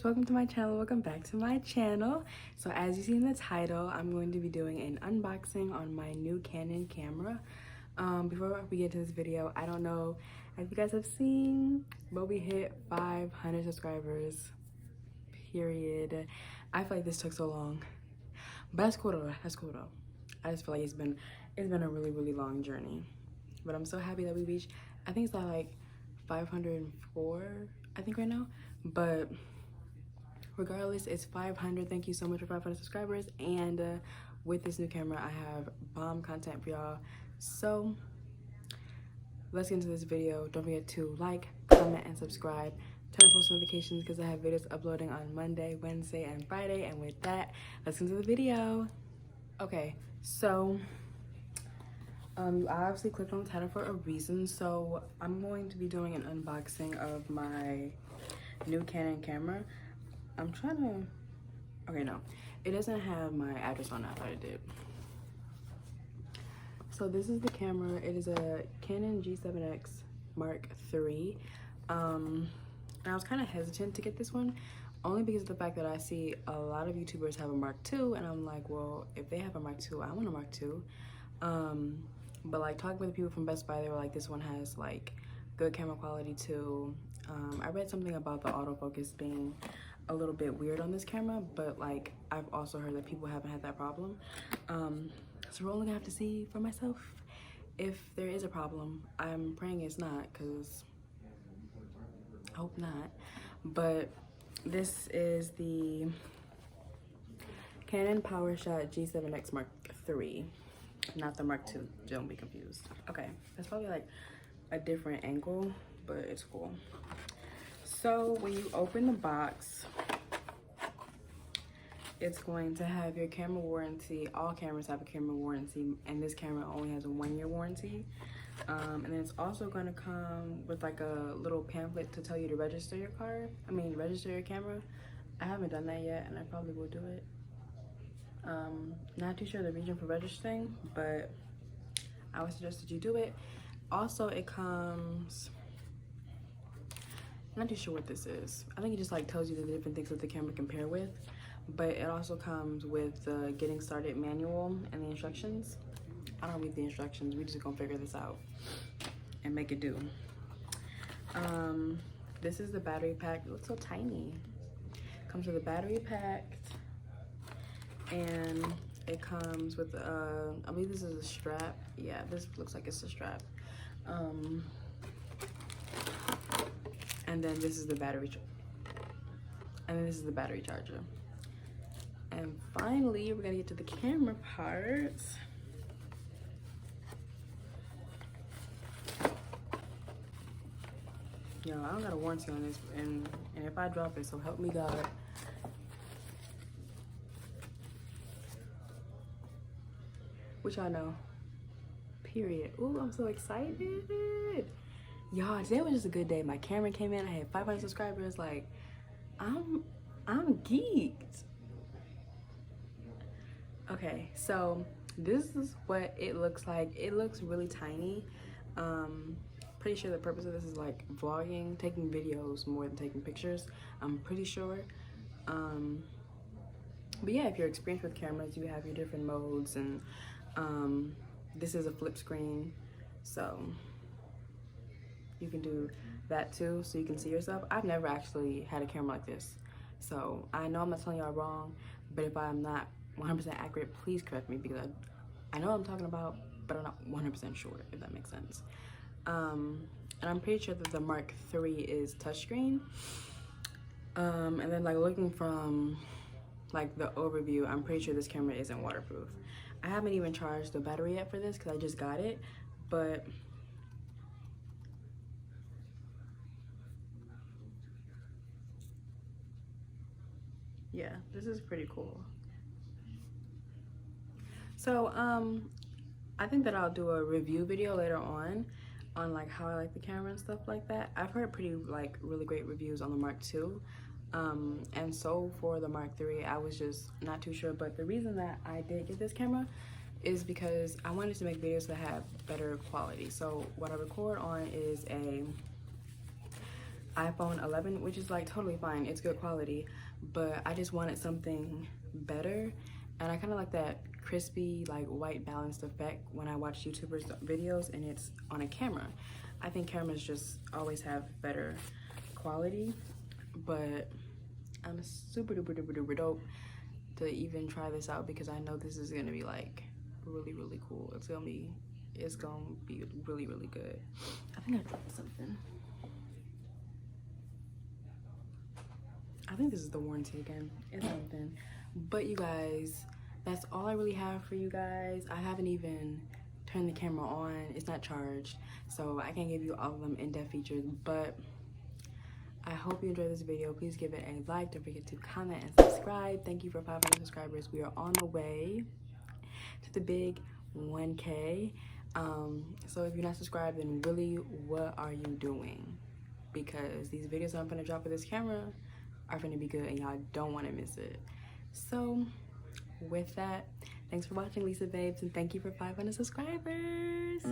welcome to my channel. Welcome back to my channel. So as you see in the title, I'm going to be doing an unboxing on my new Canon camera. Before we get to this video, I don't know if you guys have seen, but we hit 500 subscribers, period. I feel like this took so long, but that's cool though. I just feel like it's been a really long journey, but I'm so happy that we reached, I think it's like 504 I think right now. But regardless, it's 500. Thank you so much for 500 subscribers. And with this new camera, I have bomb content for y'all. So let's get into this video. Don't forget to like, comment, and subscribe. Turn on post notifications because I have videos uploading on Monday, Wednesday, and Friday. And with that, let's get into the video. Okay, so you obviously clicked on the title for a reason. So I'm going to be doing an unboxing of my new Canon camera. I'm trying to, okay, no, it doesn't have my address on it. I thought it did. So this is the camera. It is a Canon G7X Mark III. And I was kind of hesitant to get this one, only because of the fact that I see a lot of YouTubers have a Mark II, and I'm like, well, if they have a Mark II, I want a Mark II. But like talking with the people from Best Buy, they were like, this one has like good camera quality too. I read something about the autofocus being a little bit weird on this camera, but like I've also heard that people haven't had that problem. So we're only gonna have to see for myself if there is a problem. I'm praying it's not, because I hope not. But this is the Canon PowerShot G7X Mark III, not the Mark II. Don't be confused. Okay, that's probably like a different angle, but it's cool. So when you open the box, it's going to have your camera warranty. All cameras have a camera warranty, and this camera only has a 1-year warranty. And then it's also going to come with like a little pamphlet to tell you to register your register your camera. I haven't done that yet, and I probably will do it. Not too sure the region for registering, but I would suggest that you do it. Also, it comes, I'm not too sure what this is. I think it just like tells you the different things that the camera can pair with, but it also comes with the getting started manual and the instructions. I don't read the instructions. We just gonna figure this out and make it do. This is the battery pack. It looks so tiny. Comes with a battery pack, and it comes with I believe this is a strap. Yeah, this looks like it's a strap. And then this is the battery, charger. And finally, we're gonna get to the camera parts. Yo, I don't got a warranty on this, and if I drop it, so help me God. Which y'all know. Period. Ooh, I'm so excited. Y'all, today was just a good day. My camera came in. I had 500 subscribers. Like, I'm geeked. Okay, so this is what it looks like. It looks really tiny. Pretty sure the purpose of this is like vlogging, taking videos more than taking pictures. I'm pretty sure. But yeah, if you're experienced with cameras, you have your different modes, and this is a flip screen, so you can do that too, so you can see yourself. I've never actually had a camera like this, so I know I'm not telling y'all wrong, but if I'm not 100% accurate, please correct me, because I know what I'm talking about, but I'm not 100% sure, if that makes sense. And I'm pretty sure that the Mark III is touchscreen. And then like looking from like the overview, I'm pretty sure this camera isn't waterproof. I haven't even charged the battery yet for this because I just got it, but yeah, this is pretty cool. So I think that I'll do a review video later on like how I like the camera and stuff like that. I've heard pretty like really great reviews on the Mark II. And so for the Mark III, I was just not too sure, but the reason that I did get this camera is because I wanted to make videos that have better quality. So what I record on is a iPhone 11, which is like totally fine. It's good quality, but I just wanted something better. And I kind of like that crispy, like white balanced effect when I watch YouTubers videos and it's on a camera. I think cameras just always have better quality, but I'm super duper duper duper dope to even try this out because I know this is gonna be like really cool. It's gonna be really good. I think I dropped something. I think this is the warranty again. It's something. But you guys, that's all I really have for you guys. I haven't even turned the camera on. It's not charged, so I can't give you all of them in-depth features, but I hope you enjoyed this video. Please give it a like. Don't forget to comment and subscribe. Thank you for 500 subscribers. We are on the way to the big 1K. So if you're not subscribed, then really, what are you doing? Because these videos I'm gonna drop with this camera are gonna be good and y'all don't want to miss it. So with that, thanks for watching, Lisa Babes, and thank you for 500 subscribers.